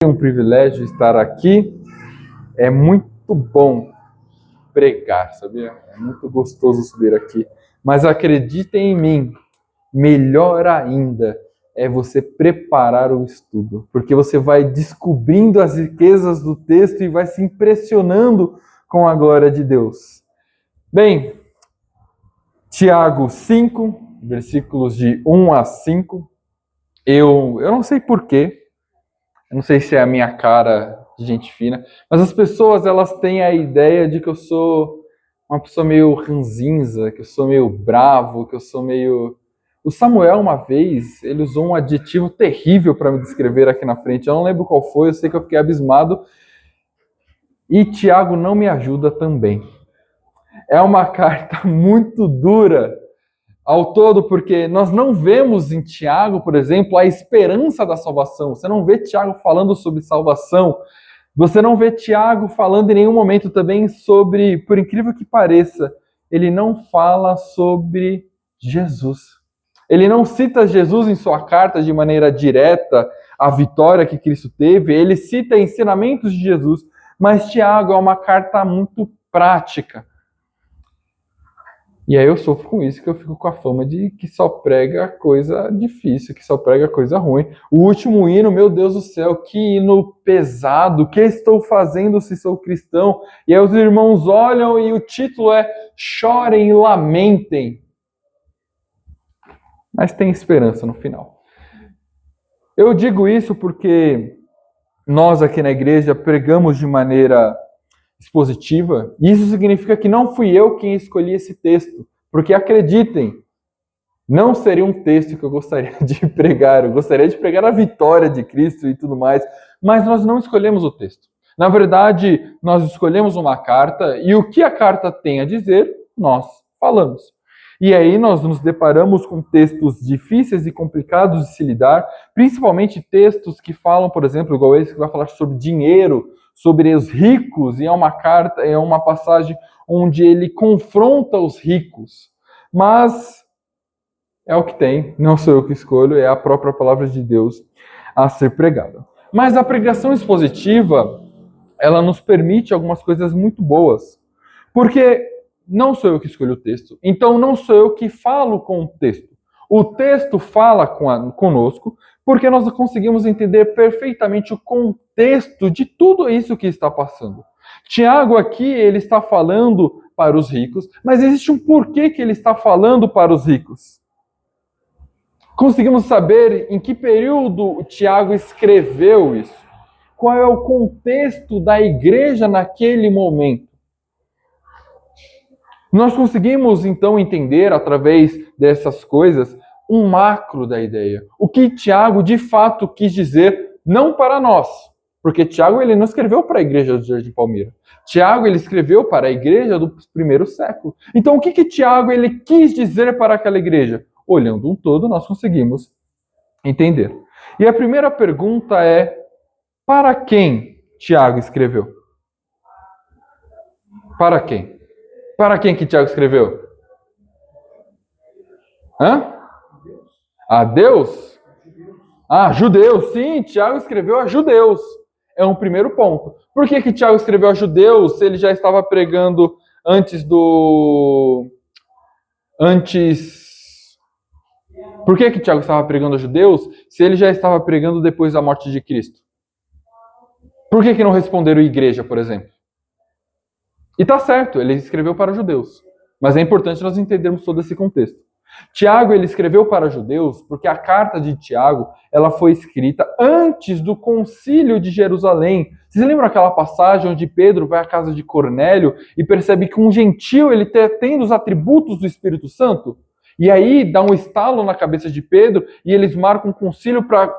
Um privilégio estar aqui. É muito bom pregar, sabia? É muito gostoso subir aqui. Mas acreditem em mim, melhor ainda é você preparar o estudo, porque você vai descobrindo as riquezas do texto e vai se impressionando com a glória de Deus. Bem, Tiago 5, versículos de 1 a 5. Eu não sei porquê, eu não sei se é a minha cara de gente fina, mas as pessoas, elas têm a ideia de que eu sou uma pessoa meio ranzinza, que eu sou meio bravo, que eu sou meio... O Samuel, uma vez, ele usou um adjetivo terrível para me descrever aqui na frente. Eu não lembro qual foi, eu sei que eu fiquei abismado. E Tiago não me ajuda também. É uma carta muito dura ao todo, porque nós não vemos em Tiago, por exemplo, a esperança da salvação. Você não vê Tiago falando sobre salvação. Você não vê Tiago falando em nenhum momento também sobre, por incrível que pareça, ele não fala sobre Jesus. Ele não cita Jesus em sua carta de maneira direta, a vitória que Cristo teve. Ele cita ensinamentos de Jesus, mas Tiago é uma carta muito prática. E aí eu sofro com isso, que eu fico com a fama de que só prega coisa difícil, que só prega coisa ruim. O último hino, meu Deus do céu, que hino pesado, o que estou fazendo se sou cristão? E aí os irmãos olham e o título é Chorem e Lamentem. Mas tem esperança no final. Eu digo isso porque nós aqui na igreja pregamos de maneira expositiva, e isso significa que não fui eu quem escolhi esse texto, porque acreditem, não seria um texto que eu gostaria de pregar, eu gostaria de pregar a vitória de Cristo e tudo mais, mas nós não escolhemos o texto. Na verdade, nós escolhemos uma carta, e o que a carta tem a dizer, nós falamos. E aí nós nos deparamos com textos difíceis e complicados de se lidar, principalmente textos que falam, por exemplo, igual esse que vai falar sobre dinheiro, sobre os ricos, e é uma carta, é uma passagem onde ele confronta os ricos. Mas é o que tem, não sou eu que escolho, é a própria palavra de Deus a ser pregada. Mas a pregação expositiva, ela nos permite algumas coisas muito boas, porque não sou eu que escolho o texto, então não sou eu que falo com o texto. O texto fala conosco, porque nós conseguimos entender perfeitamente o contexto de tudo isso que está passando. Tiago aqui, ele está falando para os ricos, mas existe um porquê que ele está falando para os ricos. Conseguimos saber em que período o Tiago escreveu isso. Qual é o contexto da igreja naquele momento. Nós conseguimos, então, entender, através dessas coisas, um macro da ideia. O que Tiago, de fato, quis dizer, não para nós. Porque Tiago, ele não escreveu para a igreja do Jardim Palmeira. Tiago, ele escreveu para a igreja do primeiro século. Então, o que Tiago, ele quis dizer para aquela igreja? Olhando um todo, nós conseguimos entender. E a primeira pergunta é, para quem Tiago escreveu? Para quem? Para quem que Tiago escreveu? Hã? A Deus? Ah, judeus. Sim, Tiago escreveu a judeus. É um primeiro ponto. Por que Tiago escreveu a judeus se ele já estava pregando Por que Tiago estava pregando a judeus se ele já estava pregando depois da morte de Cristo? Por que não responderam igreja, por exemplo? E tá certo, ele escreveu para judeus. Mas é importante nós entendermos todo esse contexto. Tiago, ele escreveu para judeus porque a carta de Tiago, ela foi escrita antes do concílio de Jerusalém. Vocês lembram aquela passagem onde Pedro vai à casa de Cornélio e percebe que um gentil, ele tem os atributos do Espírito Santo? E aí dá um estalo na cabeça de Pedro e eles marcam um concílio para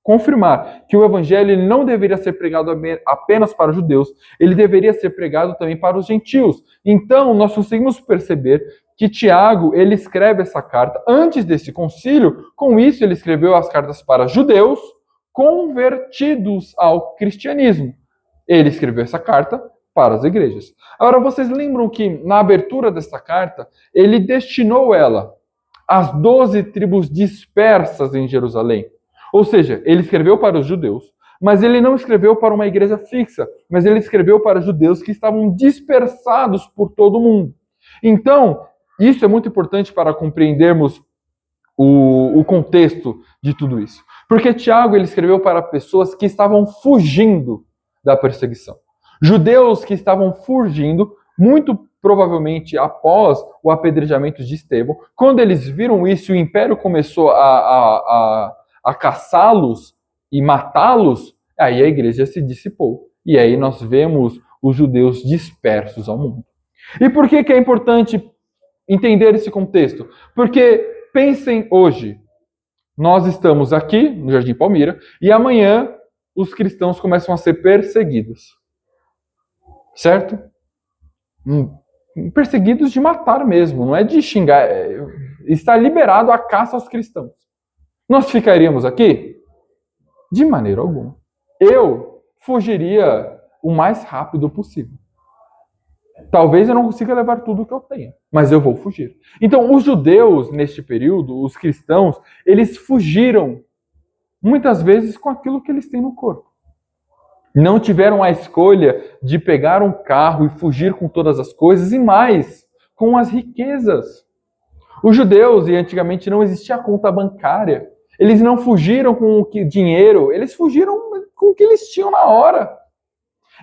confirmar que o evangelho não deveria ser pregado apenas para os judeus, ele deveria ser pregado também para os gentios. Então, nós conseguimos perceber que Tiago, ele escreve essa carta antes desse concílio, com isso ele escreveu as cartas para judeus convertidos ao cristianismo. Ele escreveu essa carta para as igrejas. Agora, vocês lembram que na abertura dessa carta, ele destinou ela às 12 tribos dispersas em Jerusalém. Ou seja, ele escreveu para os judeus, mas ele não escreveu para uma igreja fixa, mas ele escreveu para judeus que estavam dispersados por todo o mundo. Então, isso é muito importante para compreendermos o contexto de tudo isso. Porque Tiago ele escreveu para pessoas que estavam fugindo da perseguição. Judeus que estavam fugindo, muito provavelmente após o apedrejamento de Estevão. Quando eles viram isso, o império começou a caçá-los e matá-los, aí a igreja se dissipou. E aí nós vemos os judeus dispersos ao mundo. E por que é importante entender esse contexto? Porque pensem hoje, nós estamos aqui no Jardim Palmira e amanhã os cristãos começam a ser perseguidos. Certo? Perseguidos de matar mesmo, não é de xingar. Está liberado a caça aos cristãos. Nós ficaríamos aqui? De maneira alguma. Eu fugiria o mais rápido possível. Talvez eu não consiga levar tudo o que eu tenha, mas eu vou fugir. Então, os judeus, neste período, os cristãos, eles fugiram, muitas vezes, com aquilo que eles têm no corpo. Não tiveram a escolha de pegar um carro e fugir com todas as coisas, e mais, com as riquezas. Os judeus, e antigamente não existia conta bancária, eles não fugiram com o dinheiro, eles fugiram com o que eles tinham na hora.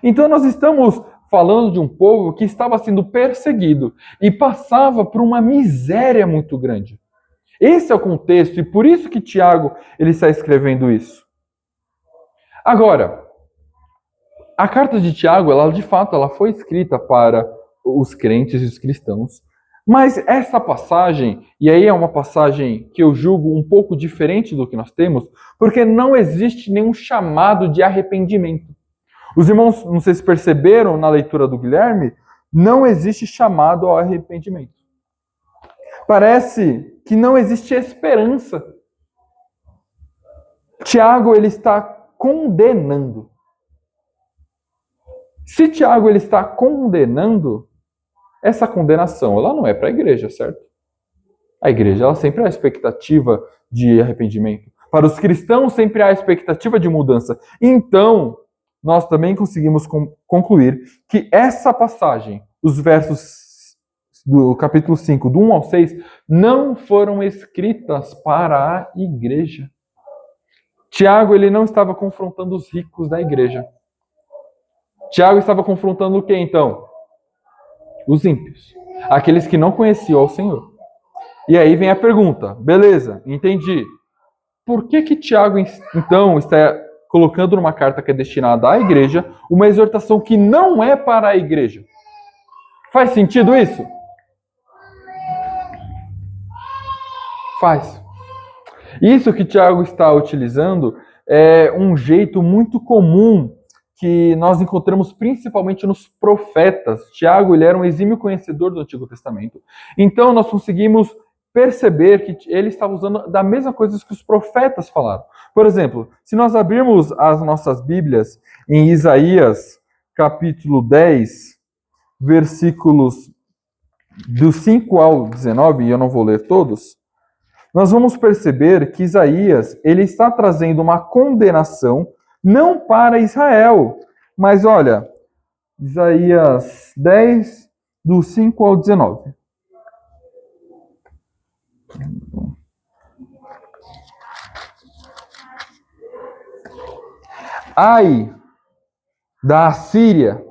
Então, nós estamos falando de um povo que estava sendo perseguido e passava por uma miséria muito grande. Esse é o contexto e por isso que Tiago ele está escrevendo isso. Agora, a carta de Tiago, de fato, ela foi escrita para os crentes e os cristãos, mas essa passagem, e aí é uma passagem que eu julgo um pouco diferente do que nós temos, porque não existe nenhum chamado de arrependimento. Os irmãos, não sei se perceberam na leitura do Guilherme, não existe chamado ao arrependimento. Parece que não existe esperança. Tiago, ele está condenando. Se Tiago, ele está condenando, essa condenação, ela não é para a igreja, certo? A igreja, ela sempre há expectativa de arrependimento. Para os cristãos, sempre há expectativa de mudança. Então, nós também conseguimos concluir que essa passagem, os versos do capítulo 5, do 1 ao 6, não foram escritas para a igreja. Tiago, ele não estava confrontando os ricos da igreja. Tiago estava confrontando o que, então? Os ímpios. Aqueles que não conheciam ao Senhor. E aí vem a pergunta. Beleza, entendi. Por que Tiago, então, está colocando numa carta que é destinada à igreja, uma exortação que não é para a igreja? Faz sentido isso? Faz. Isso que Tiago está utilizando é um jeito muito comum que nós encontramos principalmente nos profetas. Tiago, ele era um exímio conhecedor do Antigo Testamento. Então, nós conseguimos perceber que ele estava usando da mesma coisa que os profetas falaram. Por exemplo, se nós abrirmos as nossas Bíblias em Isaías, capítulo 10, versículos do 5 ao 19, e eu não vou ler todos, nós vamos perceber que Isaías ele está trazendo uma condenação não para Israel, mas olha, Isaías 10, do 5 ao 19. Ai da Assíria,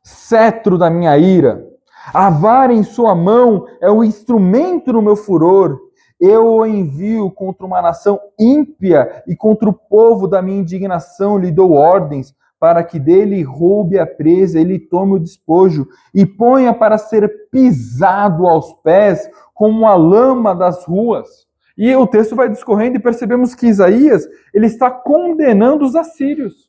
cetro da minha ira, a vara em sua mão é o instrumento no meu furor. Eu o envio contra uma nação ímpia e contra o povo da minha indignação lhe dou ordens para que dele roube a presa, ele tome o despojo e ponha para ser pisado aos pés como a lama das ruas. E o texto vai discorrendo e percebemos que Isaías ele está condenando os assírios.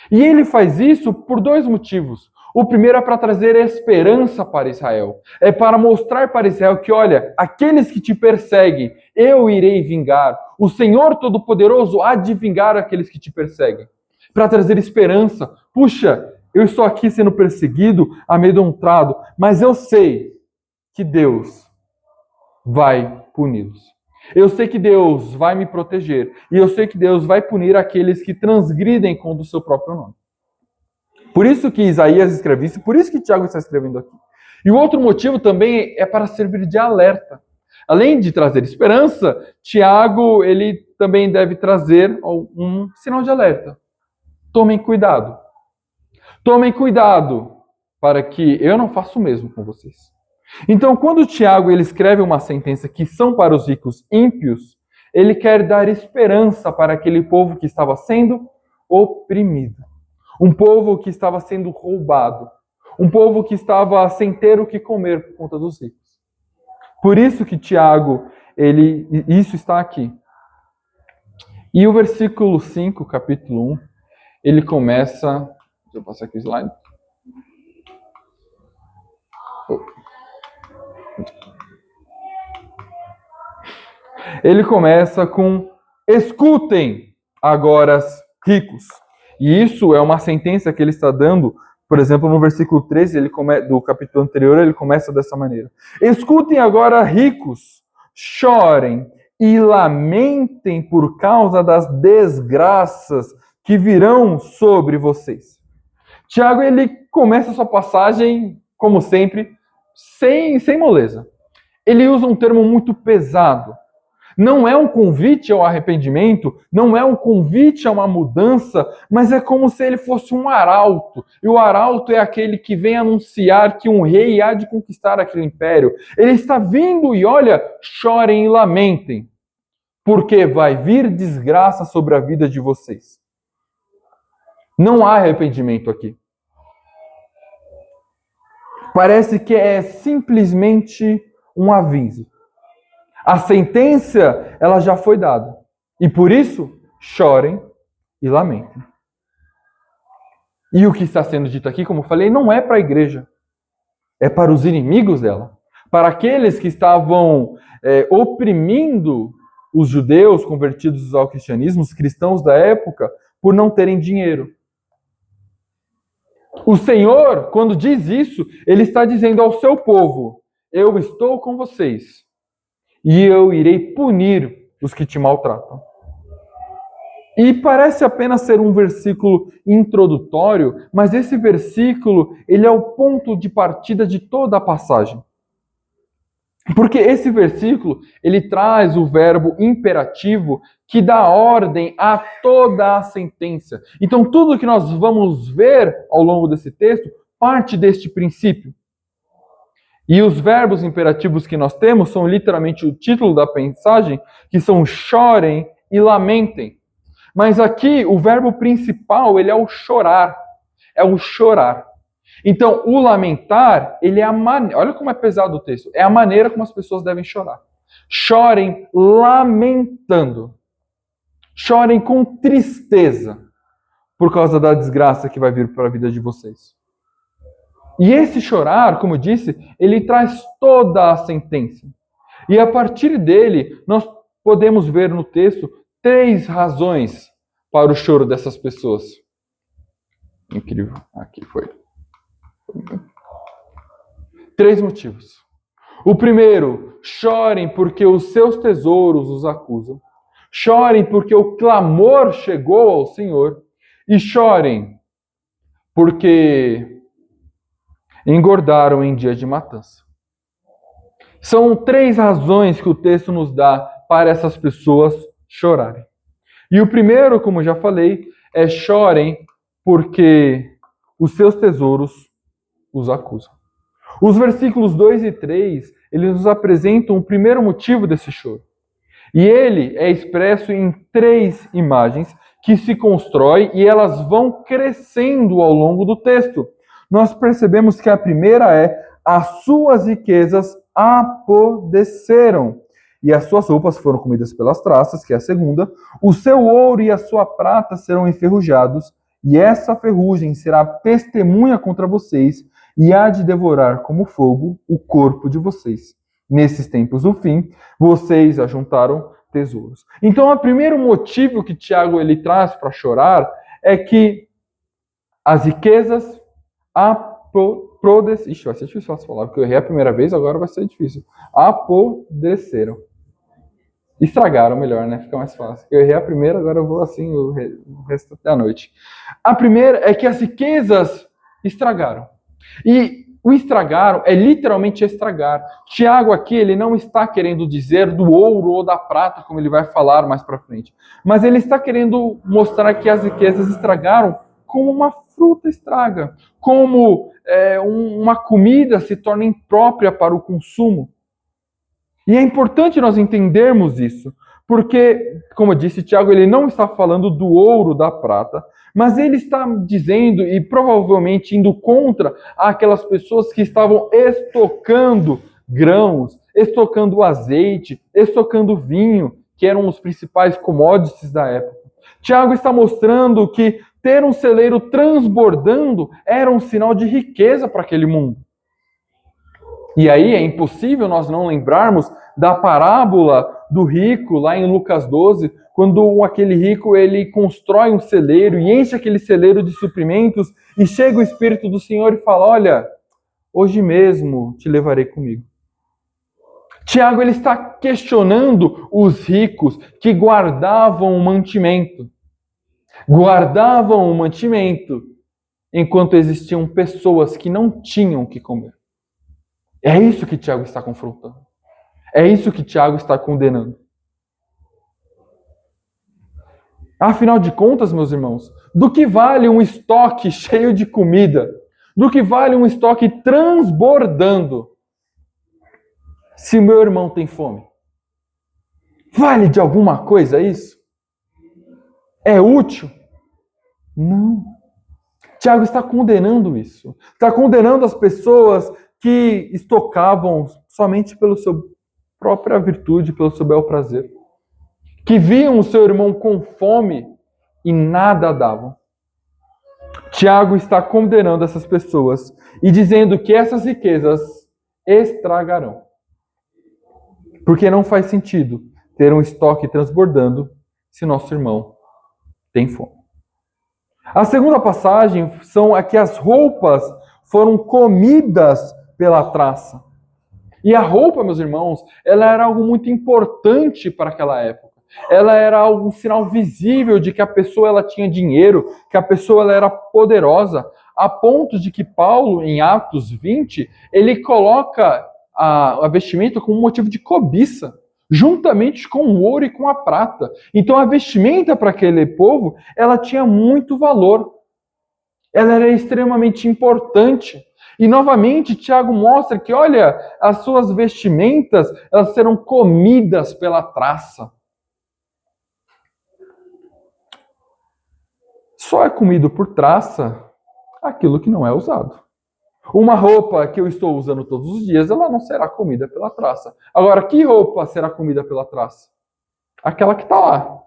E ele faz isso por dois motivos. O primeiro é para trazer esperança para Israel. É para mostrar para Israel que, olha, aqueles que te perseguem, eu irei vingar. O Senhor Todo-Poderoso há de vingar aqueles que te perseguem. Para trazer esperança. Puxa, eu estou aqui sendo perseguido, amedrontado, mas eu sei que Deus vai puni-los. Eu sei que Deus vai me proteger. E eu sei que Deus vai punir aqueles que transgridem contra o seu próprio nome. Por isso que Isaías escreve isso, por isso que Tiago está escrevendo aqui. E o outro motivo também é para servir de alerta. Além de trazer esperança, Tiago ele também deve trazer um sinal de alerta. Tomem cuidado. Tomem cuidado para que eu não faça o mesmo com vocês. Então, quando Tiago ele escreve uma sentença que são para os ricos ímpios, ele quer dar esperança para aquele povo que estava sendo oprimido. Um povo que estava sendo roubado. Um povo que estava sem ter o que comer por conta dos ricos. Por isso que Tiago, isso está aqui. E o versículo 5, capítulo 1, ele começa... Deixa eu passar aqui o slide. Ele começa com: escutem agora, ricos. E isso é uma sentença que ele está dando, por exemplo, no versículo 13 do capítulo anterior, ele começa dessa maneira: escutem agora, ricos, chorem e lamentem por causa das desgraças que virão sobre vocês. Tiago, ele começa a sua passagem, como sempre, sem moleza. Ele usa um termo muito pesado. Não é um convite ao arrependimento, não é um convite a uma mudança, mas é como se ele fosse um arauto. E o arauto é aquele que vem anunciar que um rei há de conquistar aquele império. Ele está vindo e olha, chorem e lamentem, porque vai vir desgraça sobre a vida de vocês. Não há arrependimento aqui. Parece que é simplesmente um aviso. A sentença, ela já foi dada. E por isso, chorem e lamentem. E o que está sendo dito aqui, como eu falei, não é para a igreja. É para os inimigos dela. Para aqueles que estavam oprimindo os judeus convertidos ao cristianismo, os cristãos da época, por não terem dinheiro. O Senhor, quando diz isso, ele está dizendo ao seu povo: eu estou com vocês. E eu irei punir os que te maltratam. E parece apenas ser um versículo introdutório, mas esse versículo, ele é o ponto de partida de toda a passagem. Porque esse versículo, ele traz o verbo imperativo que dá ordem a toda a sentença. Então, tudo que nós vamos ver ao longo desse texto parte deste princípio. E os verbos imperativos que nós temos são literalmente o título da mensagem, que são chorem e lamentem. Mas aqui o verbo principal, ele é o chorar. É o chorar. Então, o lamentar, ele é a maneira... Olha como é pesado o texto. É a maneira como as pessoas devem chorar. Chorem lamentando. Chorem com tristeza por causa da desgraça que vai vir para a vida de vocês. E esse chorar, como eu disse, ele traz toda a sentença. E a partir dele, nós podemos ver no texto 3 razões para o choro dessas pessoas. Incrível. Aqui foi. 3 motivos. O primeiro, chorem porque os seus tesouros os acusam. Chorem porque o clamor chegou ao Senhor. E chorem porque engordaram em dia de matança. São 3 razões que o texto nos dá para essas pessoas chorarem. E o primeiro, como já falei, é chorem porque os seus tesouros os acusam. Os versículos 2 e 3, eles nos apresentam o primeiro motivo desse choro. E ele é expresso em 3 imagens que se constroem e elas vão crescendo ao longo do texto. Nós percebemos que a primeira é: as suas riquezas apodreceram e as suas roupas foram comidas pelas traças, que é a segunda. O seu ouro e a sua prata serão enferrujados e essa ferrugem será testemunha contra vocês e há de devorar como fogo o corpo de vocês. Nesses tempos do fim, vocês ajuntaram tesouros. Então, o primeiro motivo que Tiago ele traz para chorar é que as riquezas apodreceram. Ixi, vai ser difícil falar, porque eu errei a primeira vez, agora vai ser difícil. Apodreceram. Estragaram, melhor, né? Fica mais fácil. Eu errei a primeira, agora eu vou assim o resto da noite. A primeira é que as riquezas estragaram. E o estragaram é literalmente estragar. Tiago aqui, ele não está querendo dizer do ouro ou da prata, como ele vai falar mais para frente. Mas ele está querendo mostrar que as riquezas estragaram como uma fruta estraga. Como uma comida se torna imprópria para o consumo. E é importante nós entendermos isso, porque, como eu disse, Tiago, ele não está falando do ouro, da prata, mas ele está dizendo e provavelmente indo contra aquelas pessoas que estavam estocando grãos, estocando azeite, estocando vinho, que eram os principais commodities da época. Tiago está mostrando que ter um celeiro transbordando era um sinal de riqueza para aquele mundo. E aí é impossível nós não lembrarmos da parábola do rico lá em Lucas 12, quando aquele rico ele constrói um celeiro e enche aquele celeiro de suprimentos e chega o Espírito do Senhor e fala: olha, hoje mesmo te levarei comigo. Tiago ele está questionando os ricos que guardavam o mantimento. Guardavam o mantimento enquanto existiam pessoas que não tinham o que comer. É isso que Tiago está confrontando. É isso que Tiago está condenando. Afinal de contas, meus irmãos, do que vale um estoque cheio de comida? Do que vale um estoque transbordando se o meu irmão tem fome? Vale de alguma coisa isso? É útil? Não. Tiago está condenando isso. Está condenando as pessoas que estocavam somente pela sua própria virtude, pelo seu bel prazer. Que viam o seu irmão com fome e nada davam. Tiago está condenando essas pessoas e dizendo que essas riquezas estragarão. Porque não faz sentido ter um estoque transbordando se nosso irmão tem fome. A segunda passagem são que as roupas foram comidas pela traça. E a roupa, meus irmãos, ela era algo muito importante para aquela época. Ela era um sinal visível de que a pessoa ela tinha dinheiro, que a pessoa ela era poderosa, a ponto de que Paulo, em Atos 20, ele coloca a vestimenta como motivo de cobiça, juntamente com o ouro e com a prata. Então a vestimenta para aquele povo, ela tinha muito valor. Ela era extremamente importante. E novamente, Tiago mostra que, olha, as suas vestimentas, elas serão comidas pela traça. Só é comido por traça aquilo que não é usado. Uma roupa que eu estou usando todos os dias, ela não será comida pela traça. Agora, que roupa será comida pela traça? Aquela que está lá.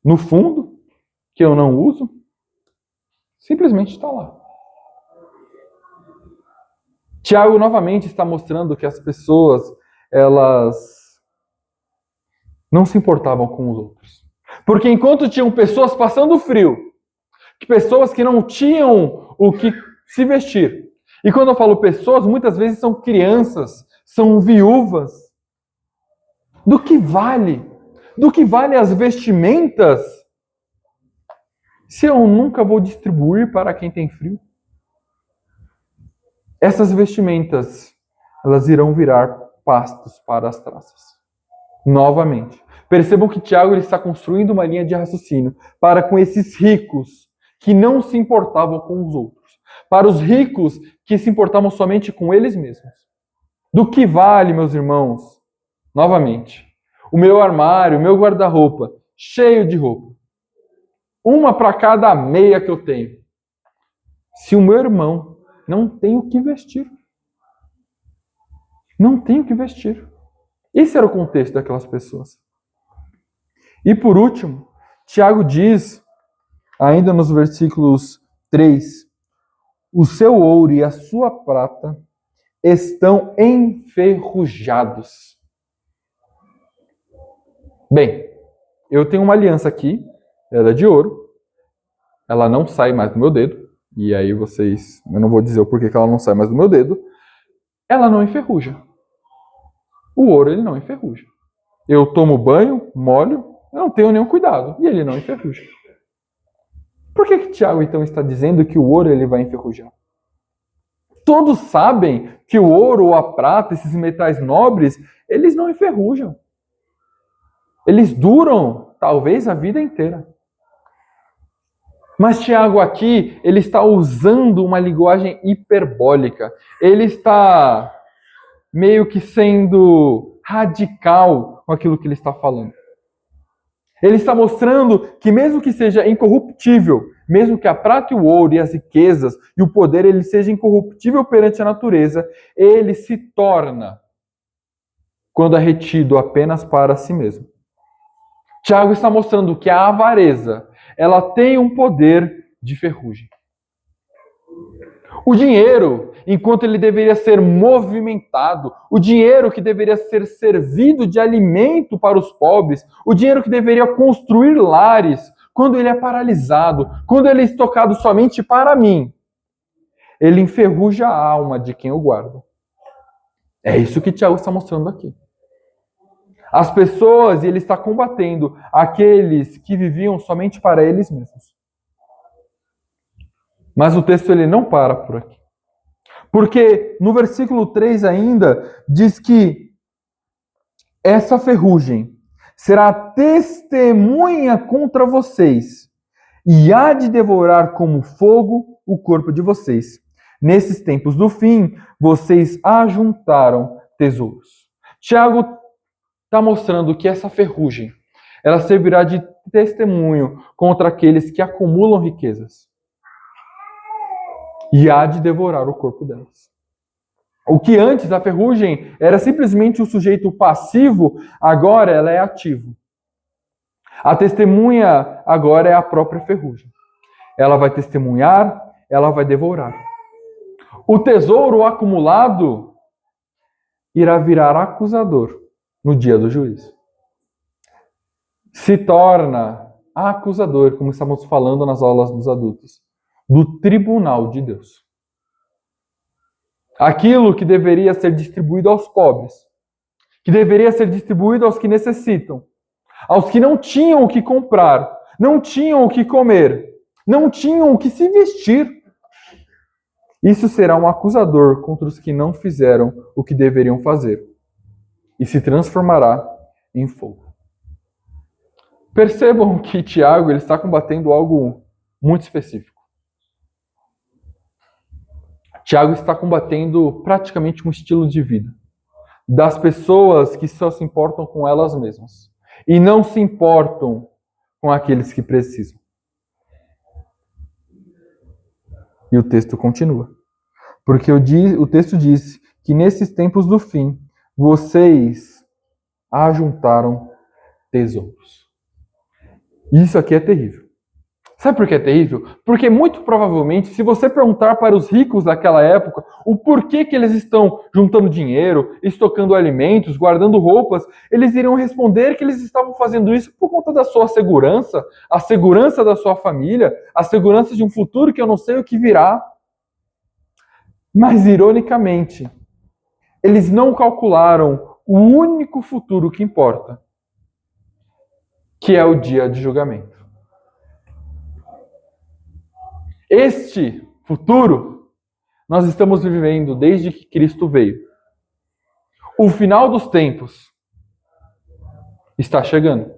No fundo, que eu não uso, simplesmente está lá. Tiago novamente está mostrando que as pessoas, elas não se importavam com os outros. Porque enquanto tinham pessoas passando frio, pessoas que não tinham o que se vestir. E quando eu falo pessoas, muitas vezes são crianças, são viúvas. Do que vale? Do que vale as vestimentas se eu nunca vou distribuir para quem tem frio? Essas vestimentas, elas irão virar pastos para as traças. Novamente. Percebam que Tiago ele está construindo uma linha de raciocínio para com esses ricos que não se importavam com os outros. Para os ricos que se importavam somente com eles mesmos. Do que vale, meus irmãos? Novamente. O meu armário, o meu guarda-roupa, cheio de roupa. Uma para cada meia que eu tenho. Se o meu irmão não tem o que vestir. Não tem o que vestir. Esse era o contexto daquelas pessoas. E por último, Tiago diz, ainda nos versículos 3, o seu ouro e a sua prata estão enferrujados. Bem, eu tenho uma aliança aqui, ela é de ouro, ela não sai mais do meu dedo, e aí eu não vou dizer o porquê que ela não sai mais do meu dedo, ela não enferruja. O ouro, ele não enferruja. Eu tomo banho, molho, não tenho nenhum cuidado. E ele não enferruja. Por que Tiago então está dizendo que o ouro ele vai enferrujar? Todos sabem que o ouro ou a prata, esses metais nobres, eles não enferrujam. Eles duram, talvez, a vida inteira. Mas Tiago aqui, ele está usando uma linguagem hiperbólica. Ele está meio que sendo radical com aquilo que ele está falando. Ele está mostrando que mesmo que seja incorruptível, mesmo que a prata e o ouro e as riquezas e o poder ele seja incorruptível perante a natureza, ele se torna quando é retido apenas para si mesmo. Tiago está mostrando que a avareza, ela tem um poder de ferrugem. O dinheiro, enquanto ele deveria ser movimentado, o dinheiro que deveria ser servido de alimento para os pobres, o dinheiro que deveria construir lares, quando ele é paralisado, quando ele é estocado somente para mim, ele enferruja a alma de quem o guarda. É isso que Tiago está mostrando aqui. As pessoas, e ele está combatendo aqueles que viviam somente para eles mesmos. Mas o texto ele não para por aqui. Porque no versículo 3 ainda diz que essa ferrugem será testemunha contra vocês e há de devorar como fogo o corpo de vocês. Nesses tempos do fim, vocês ajuntaram tesouros. Tiago está mostrando que essa ferrugem ela servirá de testemunho contra aqueles que acumulam riquezas. E há de devorar o corpo delas. O que antes a ferrugem era simplesmente um sujeito passivo, agora ela é ativo. A testemunha agora é a própria ferrugem. Ela vai testemunhar, ela vai devorar. O tesouro acumulado irá virar acusador no dia do juízo. Se torna acusador, como estamos falando nas aulas dos adultos, do tribunal de Deus. Aquilo que deveria ser distribuído aos pobres, que deveria ser distribuído aos que necessitam, aos que não tinham o que comprar, não tinham o que comer, não tinham o que se vestir. Isso será um acusador contra os que não fizeram o que deveriam fazer e se transformará em fogo. Percebam que Tiago ele está combatendo algo muito específico. Tiago está combatendo praticamente um estilo de vida das pessoas que só se importam com elas mesmas e não se importam com aqueles que precisam. E o texto continua. Porque o texto diz que nesses tempos do fim, vocês ajuntaram tesouros. Isso aqui é terrível. Sabe por que é terrível? Porque muito provavelmente, se você perguntar para os ricos daquela época o porquê que eles estão juntando dinheiro, estocando alimentos, guardando roupas, eles iriam responder que eles estavam fazendo isso por conta da sua segurança, a segurança da sua família, a segurança de um futuro que eu não sei o que virá. Mas, ironicamente, eles não calcularam o único futuro que importa, que é o dia de julgamento. Este futuro nós estamos vivendo desde que Cristo veio. O final dos tempos está chegando.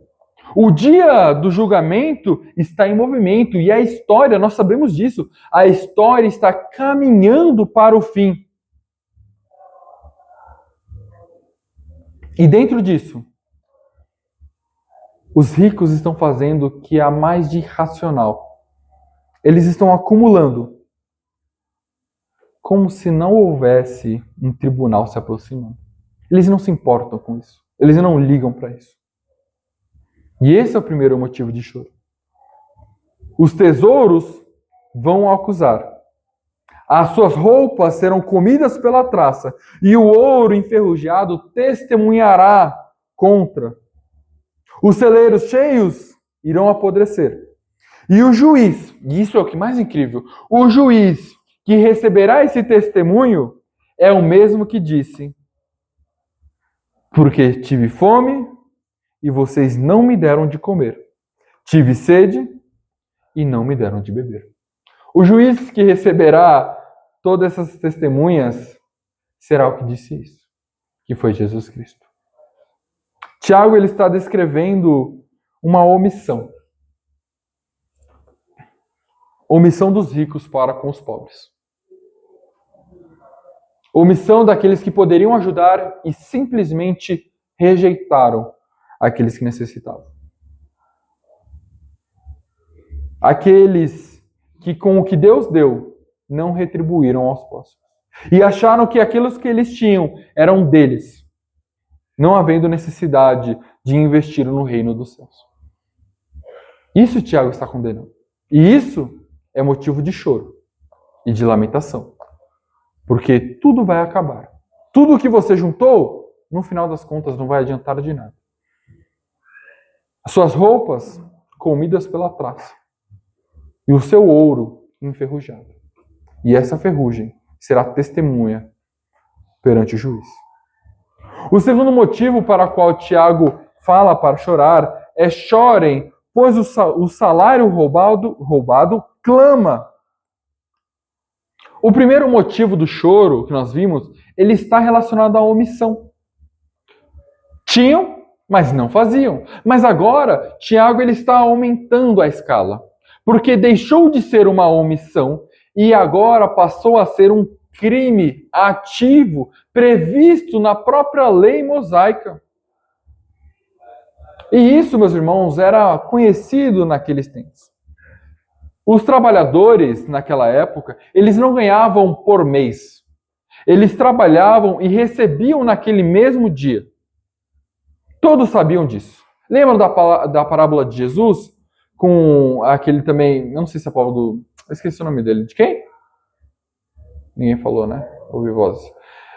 O dia do julgamento está em movimento e a história, nós sabemos disso, a história está caminhando para o fim. E dentro disso, os ricos estão fazendo o que há mais de irracional. Eles estão acumulando, como se não houvesse um tribunal se aproximando. Eles não se importam com isso. Eles não ligam para isso. E esse é o primeiro motivo de choro. Os tesouros vão acusar. As suas roupas serão comidas pela traça, e o ouro enferrujado testemunhará contra. Os celeiros cheios irão apodrecer. E o juiz, e isso é o que mais incrível, o juiz que receberá esse testemunho é o mesmo que disse: porque tive fome e vocês não me deram de comer. Tive sede e não me deram de beber. O juiz que receberá todas essas testemunhas será o que disse isso, que foi Jesus Cristo. Tiago ele está descrevendo uma omissão. Omissão dos ricos para com os pobres. Omissão daqueles que poderiam ajudar e simplesmente rejeitaram aqueles que necessitavam. Aqueles que com o que Deus deu não retribuíram aos próximos. E acharam que aqueles que eles tinham eram deles, não havendo necessidade de investir no reino dos céus. Isso Tiago está condenando. E isso é motivo de choro e de lamentação. Porque tudo vai acabar. Tudo que você juntou, no final das contas, não vai adiantar de nada. As suas roupas comidas pela traça. E o seu ouro enferrujado. E essa ferrugem será testemunha perante o juiz. O segundo motivo para o qual Tiago fala para chorar é: chorem, pois o salário roubado clama. O primeiro motivo do choro que nós vimos, ele está relacionado à omissão. Tinham, mas não faziam. Mas agora, Tiago ele está aumentando a escala. Porque deixou de ser uma omissão e agora passou a ser um crime ativo previsto na própria lei mosaica. E isso, meus irmãos, era conhecido naqueles tempos. Os trabalhadores, naquela época, eles não ganhavam por mês. Eles trabalhavam e recebiam naquele mesmo dia. Todos sabiam disso. Lembram da parábola de Jesus? Com aquele também, eu não sei se é a parábola do... Eu esqueci o nome dele. De quem? Ninguém falou, né? Ouvi vozes.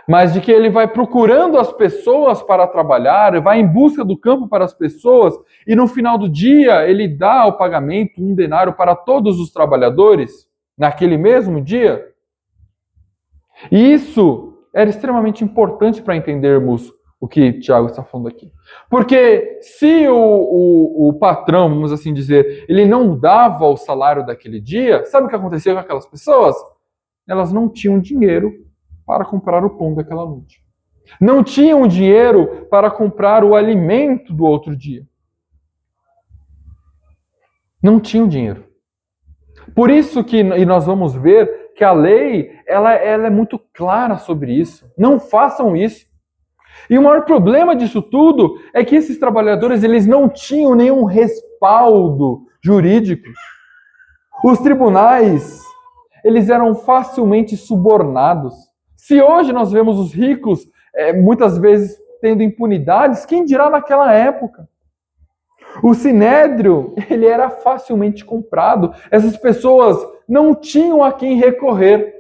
Mas de que ele vai procurando as pessoas para trabalhar, vai em busca do campo para as pessoas, e no final do dia ele dá o pagamento, 1 denário para todos os trabalhadores, naquele mesmo dia. E isso era extremamente importante para entendermos o que Tiago está falando aqui. Porque se o patrão, vamos assim dizer, ele não dava o salário daquele dia, sabe o que acontecia com aquelas pessoas? Elas não tinham dinheiro para comprar o pão daquela noite. Não tinham dinheiro para comprar o alimento do outro dia. Não tinham dinheiro. Por isso que e nós vamos ver que a lei ela é muito clara sobre isso. Não façam isso. E o maior problema disso tudo é que esses trabalhadores eles não tinham nenhum respaldo jurídico. Os tribunais eles eram facilmente subornados. Se hoje nós vemos os ricos muitas vezes tendo impunidades, quem dirá naquela época? O sinédrio, ele era facilmente comprado. Essas pessoas não tinham a quem recorrer.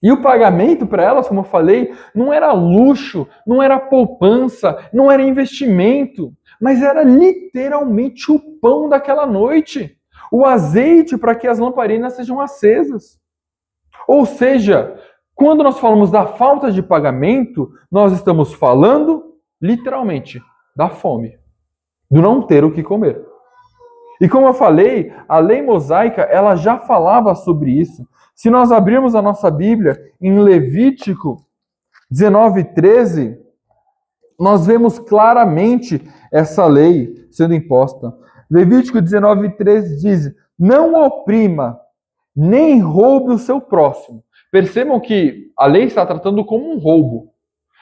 E o pagamento para elas, como eu falei, não era luxo, não era poupança, não era investimento, mas era literalmente o pão daquela noite. O azeite para que as lamparinas sejam acesas. Ou seja, quando nós falamos da falta de pagamento, nós estamos falando, literalmente, da fome, do não ter o que comer. E como eu falei, a lei mosaica, ela já falava sobre isso. Se nós abrirmos a nossa Bíblia em Levítico 19:13, nós vemos claramente essa lei sendo imposta. Levítico 19:13 diz: não oprima, nem roube o seu próximo. Percebam que a lei está tratando como um roubo.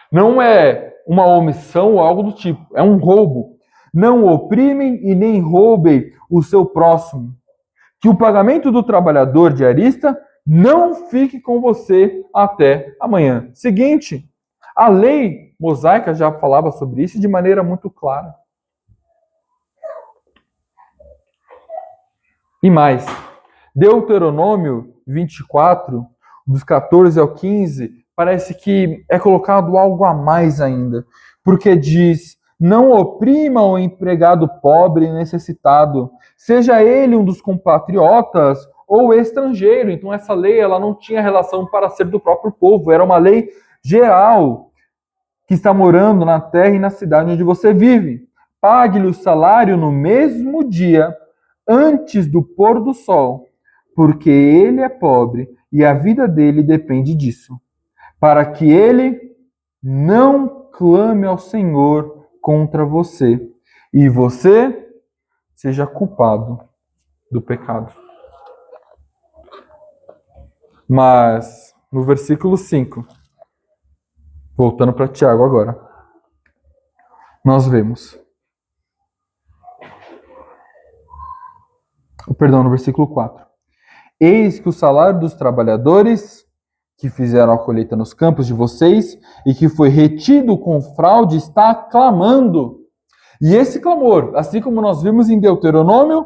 Não é uma omissão ou algo do tipo. É um roubo. Não oprimem e nem roubem o seu próximo. Que o pagamento do trabalhador diarista não fique com você até amanhã seguinte. A lei mosaica já falava sobre isso de maneira muito clara. E mais, Deuteronômio 24, dos 14 ao 15, parece que é colocado algo a mais ainda. Porque diz: não oprima o empregado pobre e necessitado, seja ele um dos compatriotas ou estrangeiro. Então essa lei ela não tinha relação para ser do próprio povo, era uma lei geral. que está morando na terra e na cidade onde você vive. Pague-lhe o salário no mesmo dia, antes do pôr do sol, porque ele é pobre e a vida dele depende disso, para que ele não clame ao Senhor contra você e você seja culpado do pecado. Mas no versículo 5, voltando para Tiago agora, nós vemos. Perdão, no versículo 4. Eis que o salário dos trabalhadores que fizeram a colheita nos campos de vocês e que foi retido com fraude está clamando. E esse clamor, assim como nós vimos em Deuteronômio,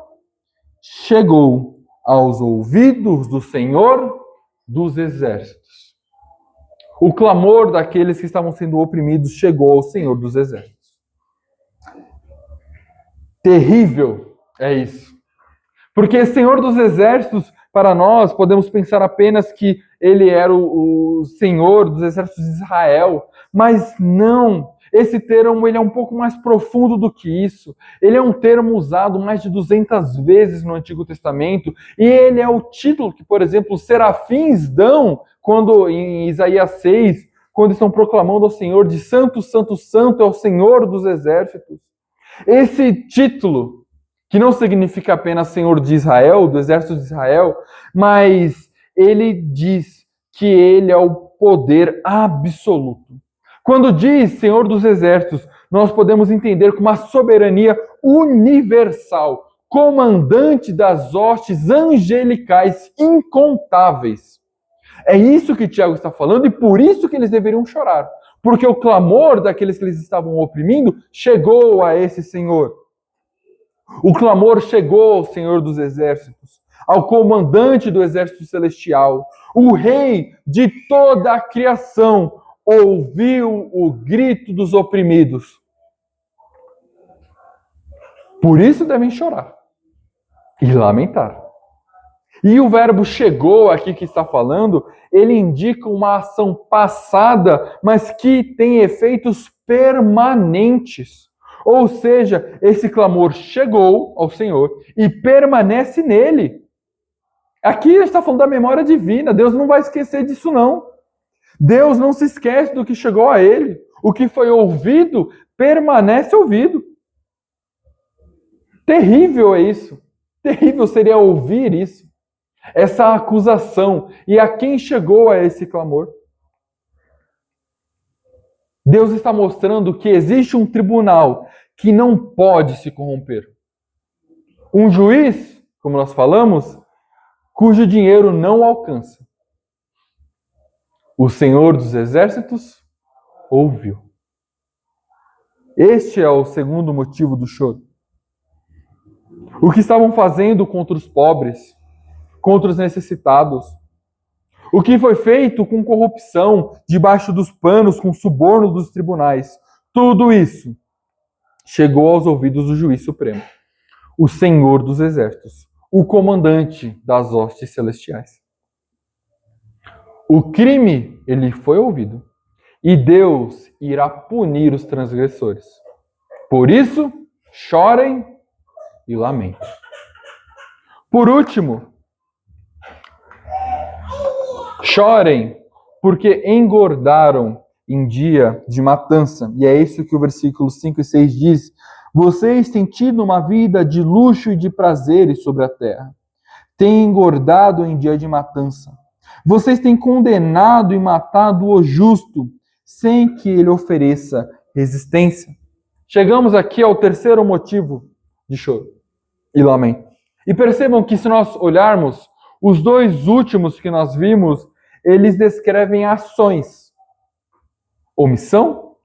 chegou aos ouvidos do Senhor dos Exércitos. O clamor daqueles que estavam sendo oprimidos chegou ao Senhor dos Exércitos. Terrível é isso. Porque Senhor dos Exércitos, para nós, podemos pensar apenas que ele era o Senhor dos Exércitos de Israel. Mas não. Esse termo ele é um pouco mais profundo do que isso. Ele é um termo usado mais de 200 vezes no Antigo Testamento. E ele é o título que, por exemplo, os serafins dão quando em Isaías 6, quando estão proclamando ao Senhor de Santo, Santo, Santo é o Senhor dos Exércitos. Esse título, que não significa apenas Senhor de Israel, do exército de Israel, mas ele diz que ele é o poder absoluto. Quando diz Senhor dos Exércitos, nós podemos entender como uma soberania universal, comandante das hostes angelicais incontáveis. É isso que Tiago está falando e por isso que eles deveriam chorar. Porque o clamor daqueles que eles estavam oprimindo chegou a esse Senhor. O clamor chegou ao Senhor dos Exércitos, ao comandante do exército celestial. O rei de toda a criação ouviu o grito dos oprimidos. Por isso devem chorar e lamentar. E o verbo chegou aqui que está falando, ele indica uma ação passada, mas que tem efeitos permanentes. Ou seja, esse clamor chegou ao Senhor e permanece nele. Aqui está falando da memória divina. Deus não vai esquecer disso, não. Deus não se esquece do que chegou a ele. O que foi ouvido, permanece ouvido. Terrível é isso. Terrível seria ouvir isso. Essa acusação. E a quem chegou a esse clamor? Deus está mostrando que existe um tribunal que não pode se corromper. Um juiz, como nós falamos, cujo dinheiro não alcança. O Senhor dos Exércitos ouviu. Este é o segundo motivo do choro. O que estavam fazendo contra os pobres, contra os necessitados, o que foi feito com corrupção, debaixo dos panos, com suborno dos tribunais, tudo isso chegou aos ouvidos do juiz supremo, o Senhor dos Exércitos, o comandante das hostes celestiais. O crime, ele foi ouvido, e Deus irá punir os transgressores. Por isso, chorem e lamentem. Por último, chorem porque engordaram em dia de matança. E é isso que o versículo 5 e 6 diz. Vocês têm tido uma vida de luxo e de prazeres sobre a terra. Têm engordado em dia de matança. Vocês têm condenado e matado o justo, sem que ele ofereça resistência. Chegamos aqui ao terceiro motivo de choro e lamento. E percebam que se nós olharmos, os dois últimos que nós vimos, eles descrevem ações. Omissão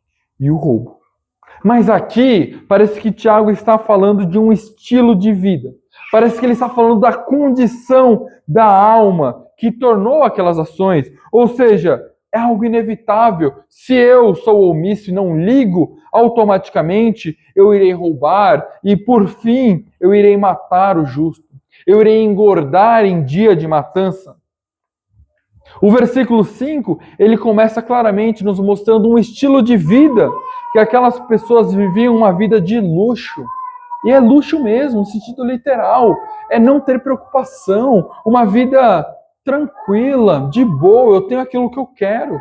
e o roubo. Mas aqui, parece que Tiago está falando de um estilo de vida. Parece que ele está falando da condição da alma que tornou aquelas ações. Ou seja, é algo inevitável. Se eu sou omisso e não ligo, automaticamente eu irei roubar e, por fim, eu irei matar o justo. Eu irei engordar em dia de matança. O versículo 5, ele começa claramente nos mostrando um estilo de vida que aquelas pessoas viviam uma vida de luxo. E é luxo mesmo, no sentido literal. É não ter preocupação, uma vida tranquila, de boa, eu tenho aquilo que eu quero.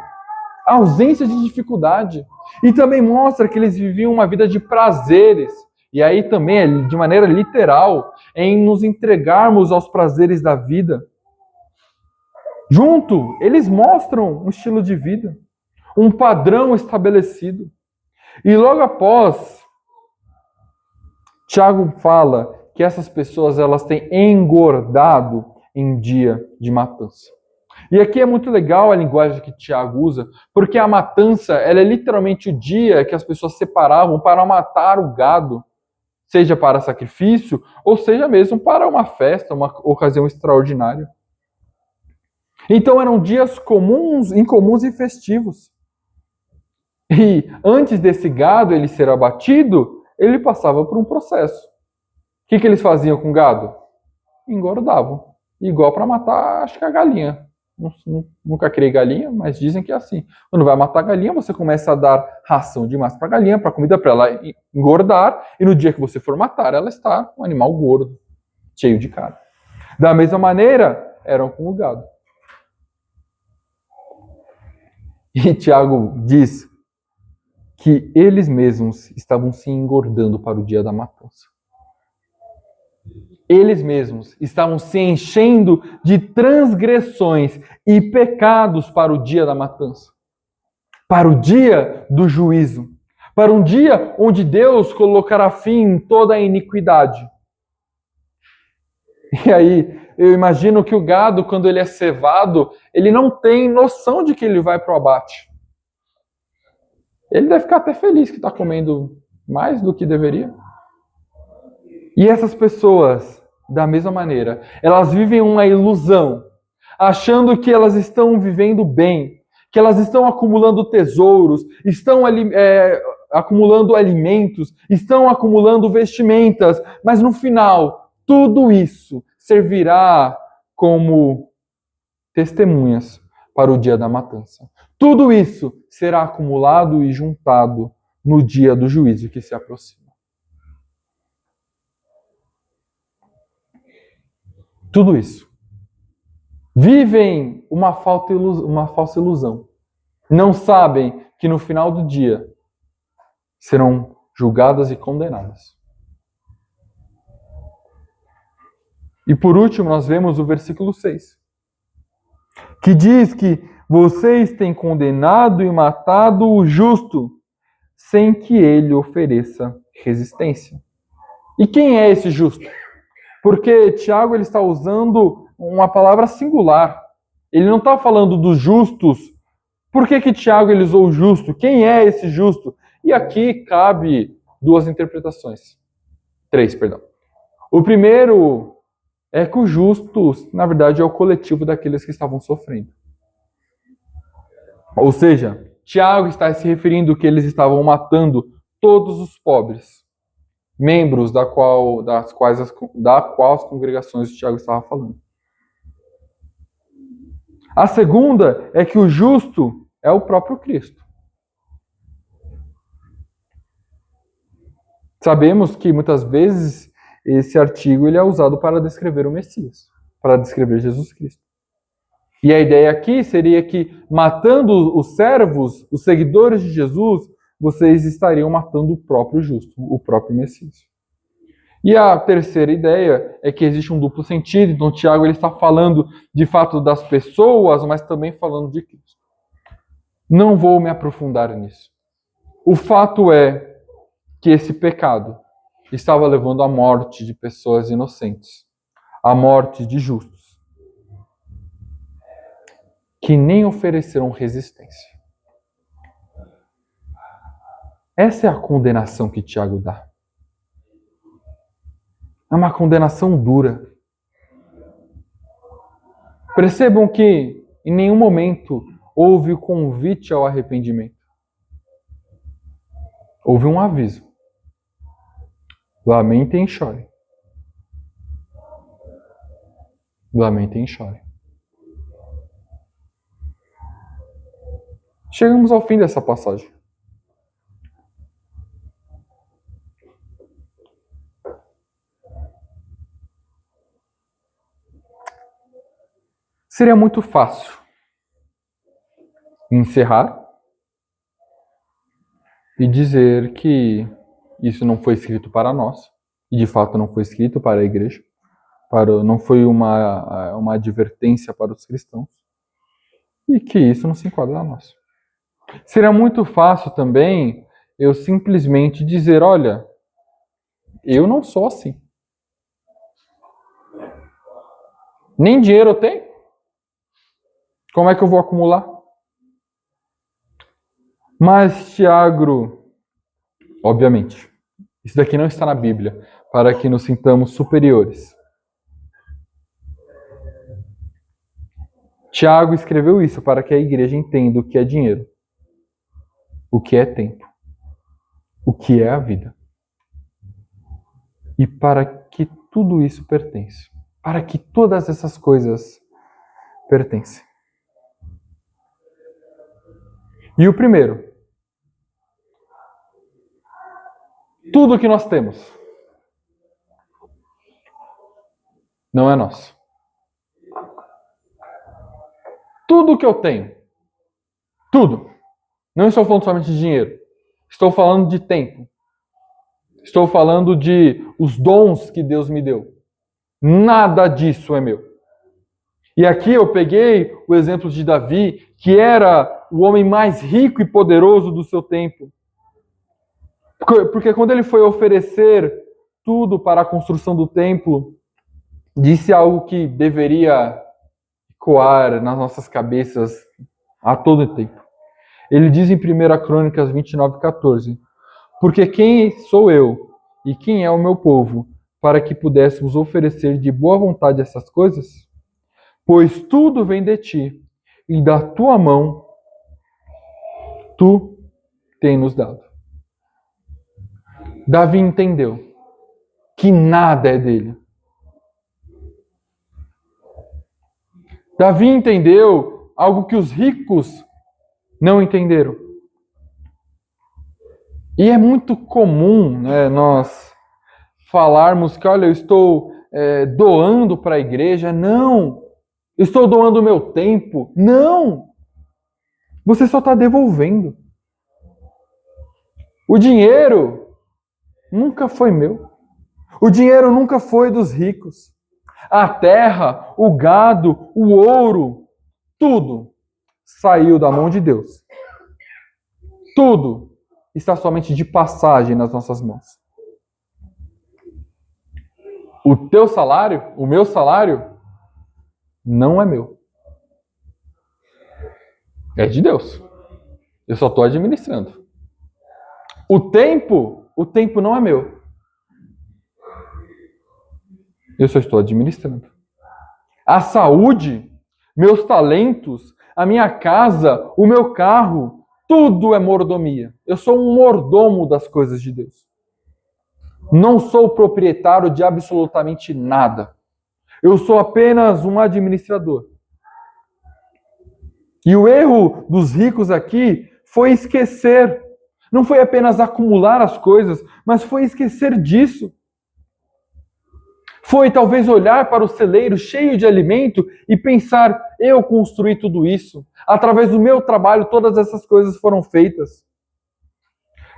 A ausência de dificuldade. E também mostra que eles viviam uma vida de prazeres. E aí também, de maneira literal, em nos entregarmos aos prazeres da vida. Junto, eles mostram um estilo de vida, um padrão estabelecido. E logo após, Tiago fala que essas pessoas elas têm engordado em dia de matança. E aqui é muito legal a linguagem que Tiago usa, porque a matança ela é literalmente o dia que as pessoas separavam para matar o gado, seja para sacrifício, ou seja mesmo para uma festa, uma ocasião extraordinária. Então eram dias comuns, incomuns e festivos. E antes desse gado ele ser abatido, ele passava por um processo. O que eles faziam com o gado? Engordavam. Igual para matar, acho que a galinha. Nunca criei galinha, mas dizem que é assim. Quando vai matar a galinha, você começa a dar ração de massa para a galinha, para comida para ela engordar, e no dia que você for matar, ela está um animal gordo, cheio de carne. Da mesma maneira, eram com o gado. E Tiago diz que eles mesmos estavam se engordando para o dia da matança. Eles mesmos estavam se enchendo de transgressões e pecados para o dia da matança, para o dia do juízo, para um dia onde Deus colocará fim em toda a iniquidade. E aí, eu imagino que o gado, quando ele é cevado, ele não tem noção de que ele vai para o abate. Ele deve ficar até feliz que está comendo mais do que deveria. E essas pessoas, da mesma maneira, elas vivem uma ilusão, achando que elas estão vivendo bem, que elas estão acumulando tesouros, estão acumulando alimentos, estão acumulando vestimentas, mas no final, tudo isso servirá como testemunhas para o dia da matança. Tudo isso será acumulado e juntado no dia do juízo que se aproxima. Tudo isso. Vivem uma falsa ilusão. Não sabem que no final do dia serão julgadas e condenadas. E por último, nós vemos o versículo 6, que diz que vocês têm condenado e matado o justo, sem que ele ofereça resistência. E quem é esse justo? Porque Tiago ele está usando uma palavra singular. Ele não está falando dos justos. Por que Tiago ele usou o justo? Quem é esse justo? E aqui cabe duas interpretações. Três, perdão. O primeiro é que o justo, na verdade, é o coletivo daqueles que estavam sofrendo. Ou seja, Tiago está se referindo que eles estavam matando todos os pobres, membros da qual as congregações de Tiago estava falando. A segunda é que o justo é o próprio Cristo. Sabemos que muitas vezes esse artigo ele é usado para descrever o Messias, para descrever Jesus Cristo. E a ideia aqui seria que, matando os servos, os seguidores de Jesus, vocês estariam matando o próprio justo, o próprio Messias. E a terceira ideia é que existe um duplo sentido. Então, Tiago ele está falando, de fato, das pessoas, mas também falando de Cristo. Não vou me aprofundar nisso. O fato é que esse pecado estava levando à morte de pessoas inocentes, à morte de justos, que nem ofereceram resistência. Essa é a condenação que Tiago dá. É uma condenação dura. Percebam que em nenhum momento houve o convite ao arrependimento. Houve um aviso. Lamentem e chorem. Lamentem e chorem. Chegamos ao fim dessa passagem. Seria muito fácil encerrar e dizer que isso não foi escrito para nós, e de fato não foi escrito para a igreja, não foi uma advertência para os cristãos, e que isso não se enquadra a nós. Seria muito fácil também eu simplesmente dizer, olha, eu não sou assim. Nem dinheiro eu tenho. Como é que eu vou acumular? Mas Tiago, obviamente, isso daqui não está na Bíblia, para que nos sintamos superiores. Tiago escreveu isso para que a igreja entenda o que é dinheiro, o que é tempo, o que é a vida. E para que tudo isso pertence. Para que todas essas coisas pertencem. E o primeiro, tudo que nós temos não é nosso. Tudo que eu tenho, tudo, não estou falando somente de dinheiro, estou falando de tempo, estou falando de os dons que Deus me deu. Nada disso é meu. E aqui eu peguei o exemplo de Davi, que era o homem mais rico e poderoso do seu tempo. Porque quando ele foi oferecer tudo para a construção do templo, disse algo que deveria ecoar nas nossas cabeças a todo tempo. Ele diz em 1 Crônicas 29:14, porque quem sou eu e quem é o meu povo, para que pudéssemos oferecer de boa vontade essas coisas? Pois tudo vem de ti, e da tua mão tu tens nos dado. Davi entendeu que nada é dele. Davi entendeu algo que os ricos não entenderam. E é muito comum, né, nós falarmos que, olha, eu estou doando para a igreja. Não! Eu estou doando o meu tempo. Não! Você só está devolvendo. O dinheiro nunca foi meu. O dinheiro nunca foi dos ricos. A terra, o gado, o ouro, tudo saiu da mão de Deus. Tudo está somente de passagem nas nossas mãos. O teu salário, o meu salário, não é meu. É de Deus. Eu só estou administrando. O tempo não é meu. Eu só estou administrando. A saúde, meus talentos, a minha casa, o meu carro, tudo é mordomia. Eu sou um mordomo das coisas de Deus. Não sou proprietário de absolutamente nada. Eu sou apenas um administrador. E o erro dos ricos aqui foi esquecer. Não foi apenas acumular as coisas, mas foi esquecer disso. Foi talvez olhar para o celeiro cheio de alimento e pensar, eu construí tudo isso. Através do meu trabalho, todas essas coisas foram feitas.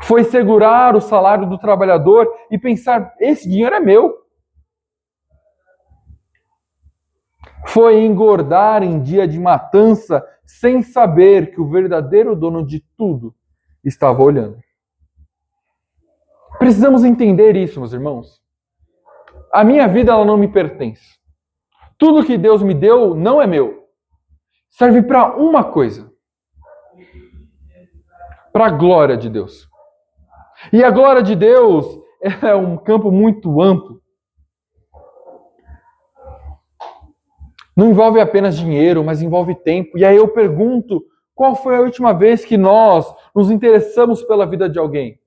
Foi segurar o salário do trabalhador e pensar, esse dinheiro é meu. Foi engordar em dia de matança sem saber que o verdadeiro dono de tudo estava olhando. Precisamos entender isso, meus irmãos. A minha vida ela não me pertence. Tudo que Deus me deu não é meu. Serve para uma coisa. Para a glória de Deus. E a glória de Deus é um campo muito amplo. Não envolve apenas dinheiro, mas envolve tempo. E aí eu pergunto, qual foi a última vez que nós nos interessamos pela vida de alguém?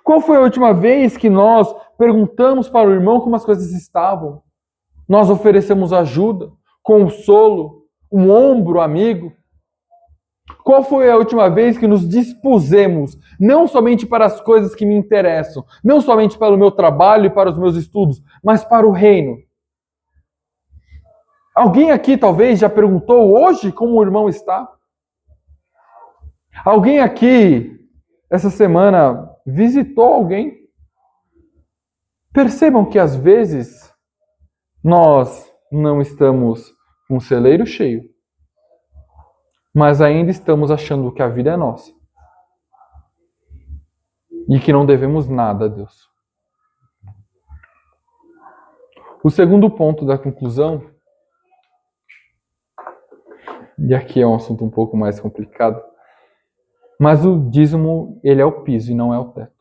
Qual foi a última vez que nós perguntamos para o irmão como as coisas estavam? Nós oferecemos ajuda, consolo, um ombro amigo. Qual foi a última vez que nos dispusemos, não somente para as coisas que me interessam, não somente para o meu trabalho e para os meus estudos, mas para o reino? Alguém aqui talvez já perguntou hoje como o irmão está? Alguém aqui, essa semana, visitou alguém? Percebam que às vezes nós não estamos com o celeiro cheio, mas ainda estamos achando que a vida é nossa e que não devemos nada a Deus. O segundo ponto da conclusão, e aqui é um assunto um pouco mais complicado, mas o dízimo, ele é o piso e não é o teto.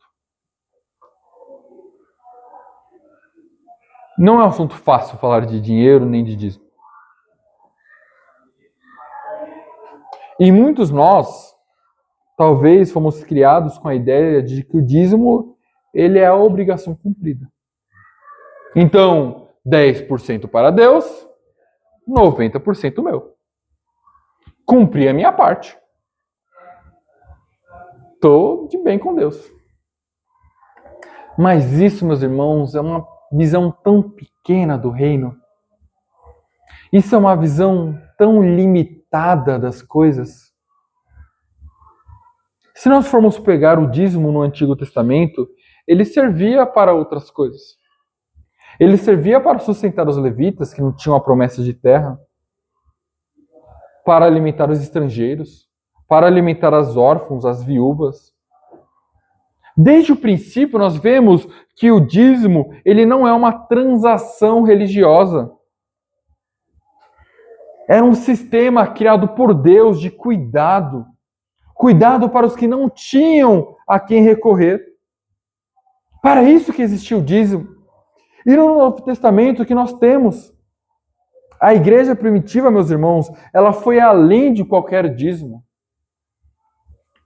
Não é um assunto fácil falar de dinheiro nem de dízimo. E muitos nós, talvez, fomos criados com a ideia de que o dízimo, ele é a obrigação cumprida. Então, 10% para Deus, 90% meu. Cumpri a minha parte. Estou de bem com Deus. Mas isso, meus irmãos, é uma visão tão pequena do reino. Isso é uma visão tão limitada das coisas. Se nós formos pegar o dízimo no Antigo Testamento, ele servia para outras coisas. Ele servia para sustentar os levitas, que não tinham a promessa de terra, para alimentar os estrangeiros, para alimentar as órfãos, as viúvas. Desde o princípio, nós vemos que o dízimo, ele não é uma transação religiosa. Era um sistema criado por Deus de cuidado. Cuidado para os que não tinham a quem recorrer. Para isso que existia o dízimo. E no Novo Testamento que nós temos, a igreja primitiva, meus irmãos, ela foi além de qualquer dízimo.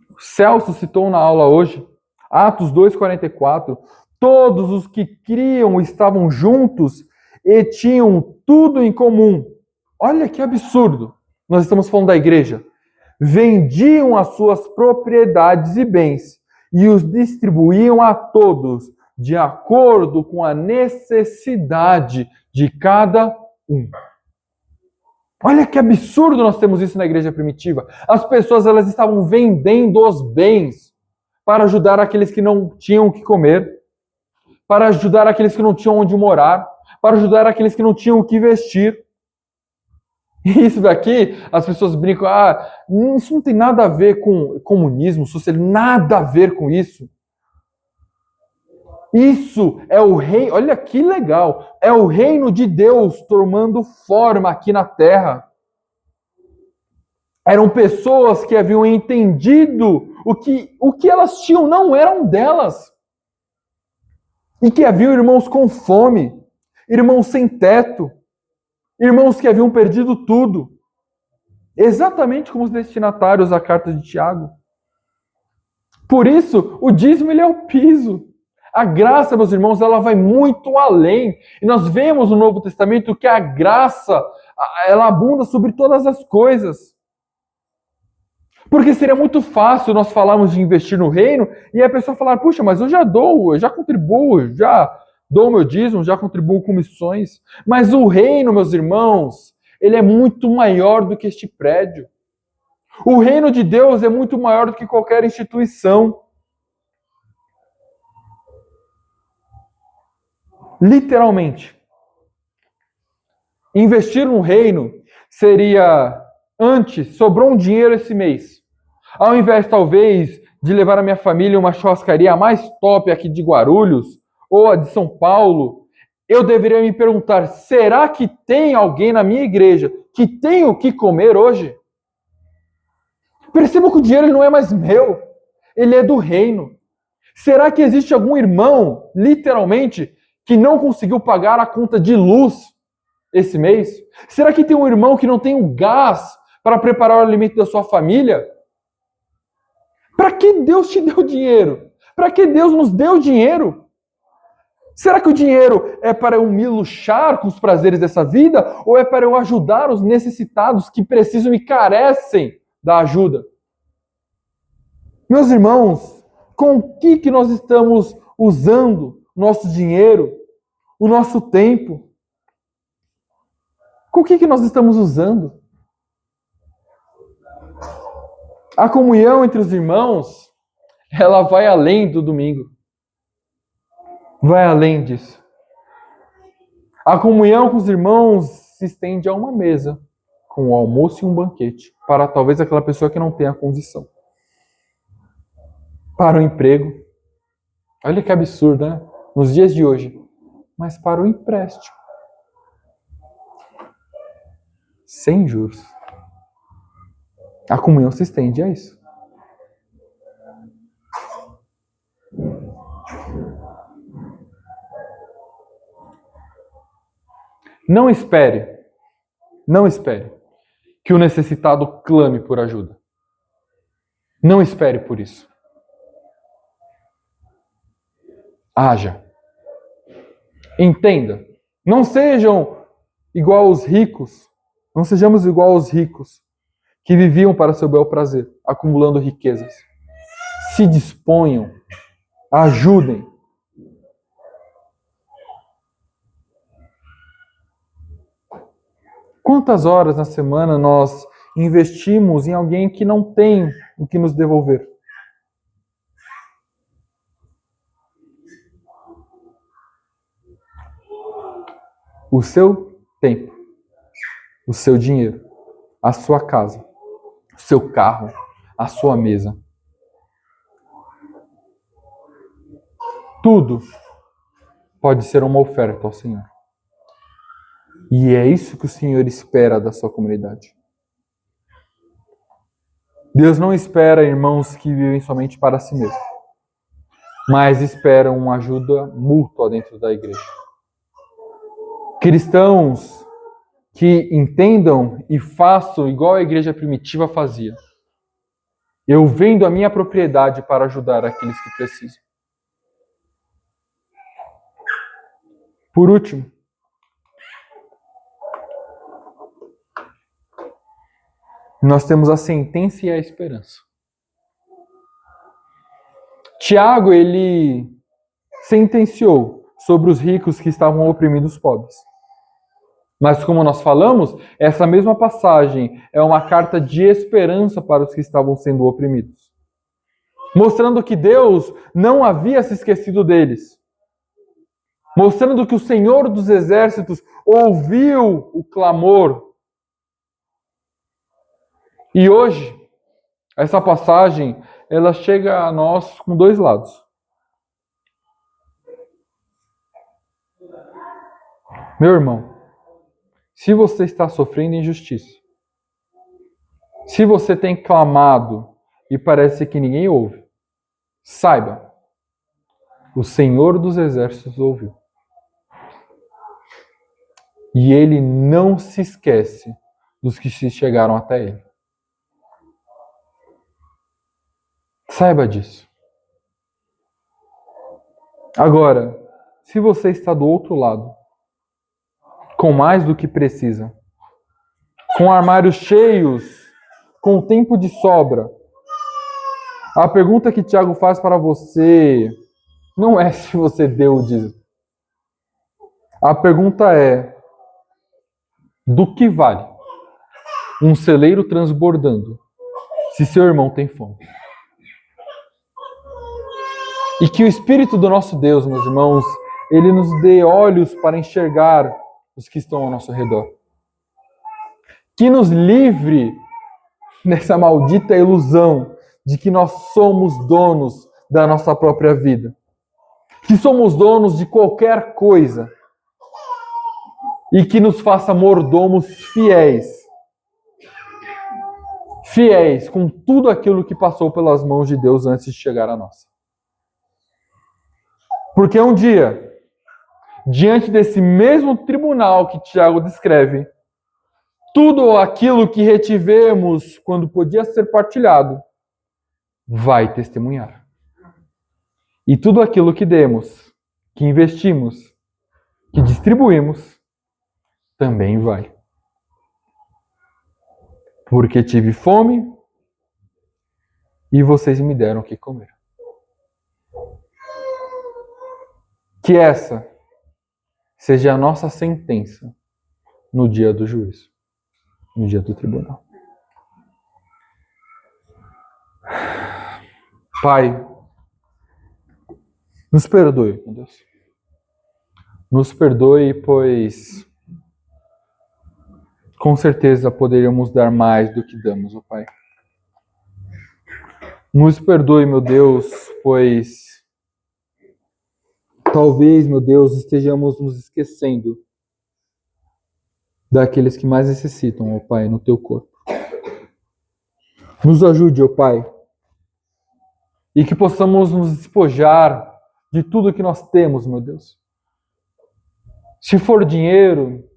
O Celso citou na aula hoje, Atos 2,44, todos os que criam estavam juntos e tinham tudo em comum. Olha que absurdo. Nós estamos falando da igreja. Vendiam as suas propriedades e bens e os distribuíam a todos, de acordo com a necessidade de cada um. Olha que absurdo nós temos isso na igreja primitiva. As pessoas elas estavam vendendo os bens para ajudar aqueles que não tinham o que comer, para ajudar aqueles que não tinham onde morar, para ajudar aqueles que não tinham o que vestir. E isso daqui, as pessoas brincam, isso não tem nada a ver com comunismo, socialismo, nada a ver com isso. Isso é o reino, olha que legal, é o reino de Deus tomando forma aqui na terra. Eram pessoas que haviam entendido o que elas tinham não eram delas. E que haviam irmãos com fome, irmãos sem teto, irmãos que haviam perdido tudo. Exatamente como os destinatários da carta de Tiago. Por isso, o dízimo ele é o piso. A graça, meus irmãos, ela vai muito além. E nós vemos no Novo Testamento que a graça, ela abunda sobre todas as coisas. Porque seria muito fácil nós falarmos de investir no reino e a pessoa falar, puxa, mas eu já dou, eu já contribuo, já dou meu dízimo, já contribuo com missões. Mas o reino, meus irmãos, ele é muito maior do que este prédio. O reino de Deus é muito maior do que qualquer instituição. Literalmente. Investir no reino seria, antes, sobrou um dinheiro esse mês. Ao invés, talvez, de levar a minha família a uma churrascaria mais top aqui de Guarulhos, ou a de São Paulo, eu deveria me perguntar, será que tem alguém na minha igreja que tem o que comer hoje? Perceba que o dinheiro não é mais meu, ele é do reino. Será que existe algum irmão, literalmente, que não conseguiu pagar a conta de luz esse mês? Será que tem um irmão que não tem o gás para preparar o alimento da sua família? Para que Deus te deu dinheiro? Para que Deus nos deu dinheiro? Será que o dinheiro é para eu me luxar com os prazeres dessa vida? Ou é para eu ajudar os necessitados que precisam e carecem da ajuda. Meus irmãos, com o que nós estamos usando nosso dinheiro, o nosso tempo? Com o que nós estamos usando? A comunhão entre os irmãos, ela vai além do domingo. Vai além disso. A comunhão com os irmãos se estende a uma mesa, com um almoço e um banquete, para talvez aquela pessoa que não tenha condição. Para o emprego. Olha que absurdo, né? Nos dias de hoje. Mas para o empréstimo. Sem juros. A comunhão se estende a isso. Não espere que o necessitado clame por ajuda. Não espere por isso. Haja. Entenda. Não sejam igual aos ricos. Não sejamos igual aos ricos que viviam para seu bel prazer, acumulando riquezas. Se disponham. Ajudem. Quantas horas na semana nós investimos em alguém que não tem o que nos devolver? O seu tempo, o seu dinheiro, a sua casa, o seu carro, a sua mesa. Tudo pode ser uma oferta ao Senhor. E é isso que o Senhor espera da sua comunidade. Deus não espera irmãos que vivem somente para si mesmos, mas espera uma ajuda mútua dentro da igreja. Cristãos que entendam e façam igual a igreja primitiva fazia. Eu vendo a minha propriedade para ajudar aqueles que precisam. Por último, nós temos a sentença e a esperança. Tiago, ele sentenciou sobre os ricos que estavam oprimindo os pobres. Mas como nós falamos, essa mesma passagem é uma carta de esperança para os que estavam sendo oprimidos. Mostrando que Deus não havia se esquecido deles. Mostrando que o Senhor dos Exércitos ouviu o clamor. E hoje, essa passagem, ela chega a nós com dois lados. Meu irmão, se você está sofrendo injustiça, se você tem clamado e parece que ninguém ouve, saiba, o Senhor dos Exércitos ouviu. E Ele não se esquece dos que se chegaram até Ele. Saiba disso. Agora, se você está do outro lado, com mais do que precisa, com armários cheios, com tempo de sobra, a pergunta que Tiago faz para você não é se você deu o dízimo. A pergunta é: do que vale um celeiro transbordando se seu irmão tem fome? E que o Espírito do nosso Deus, meus irmãos, ele nos dê olhos para enxergar os que estão ao nosso redor. Que nos livre dessa maldita ilusão de que nós somos donos da nossa própria vida. Que somos donos de qualquer coisa. E que nos faça mordomos fiéis. Fiéis com tudo aquilo que passou pelas mãos de Deus antes de chegar a nós. Porque um dia, diante desse mesmo tribunal que Tiago descreve, tudo aquilo que retivemos quando podia ser partilhado, vai testemunhar. E tudo aquilo que demos, que investimos, que distribuímos, também vai. Porque tive fome e vocês me deram o que comer. Que essa seja a nossa sentença no dia do juízo, no dia do tribunal. Pai, nos perdoe, meu Deus. Nos perdoe, pois com certeza poderíamos dar mais do que damos, ó Pai. Nos perdoe, meu Deus, pois talvez, meu Deus, estejamos nos esquecendo daqueles que mais necessitam, ó Pai, no teu corpo. Nos ajude, ó Pai, e que possamos nos despojar de tudo que nós temos, meu Deus. Se for dinheiro,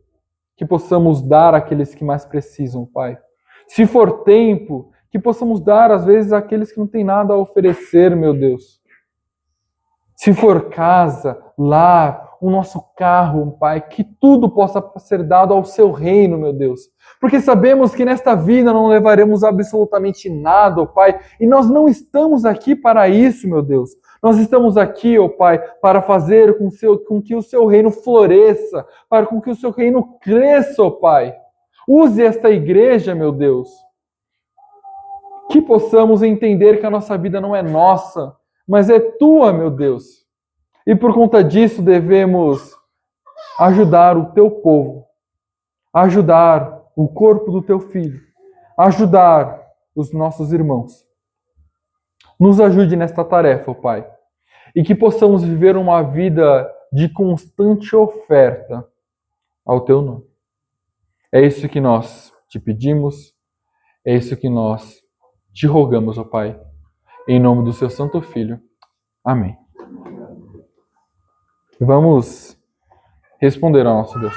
que possamos dar àqueles que mais precisam, Pai. Se for tempo, que possamos dar, às vezes, àqueles que não têm nada a oferecer, meu Deus. Se for casa, lar, o nosso carro, Pai, que tudo possa ser dado ao seu reino, meu Deus. Porque sabemos que nesta vida não levaremos absolutamente nada, ó Pai, e nós não estamos aqui para isso, meu Deus. Nós estamos aqui, ó Pai, para fazer com que o seu reino floresça, para com que o seu reino cresça, ó Pai. Use esta igreja, meu Deus. Que possamos entender que a nossa vida não é nossa, mas é tua, meu Deus. E por conta disso devemos ajudar o teu povo, ajudar o corpo do teu filho, ajudar os nossos irmãos. Nos ajude nesta tarefa, Pai, e que possamos viver uma vida de constante oferta ao teu nome. É isso que nós te pedimos, é isso que nós te rogamos, ó Pai, em nome do seu Santo Filho. Amém. Vamos responder ao nosso Deus.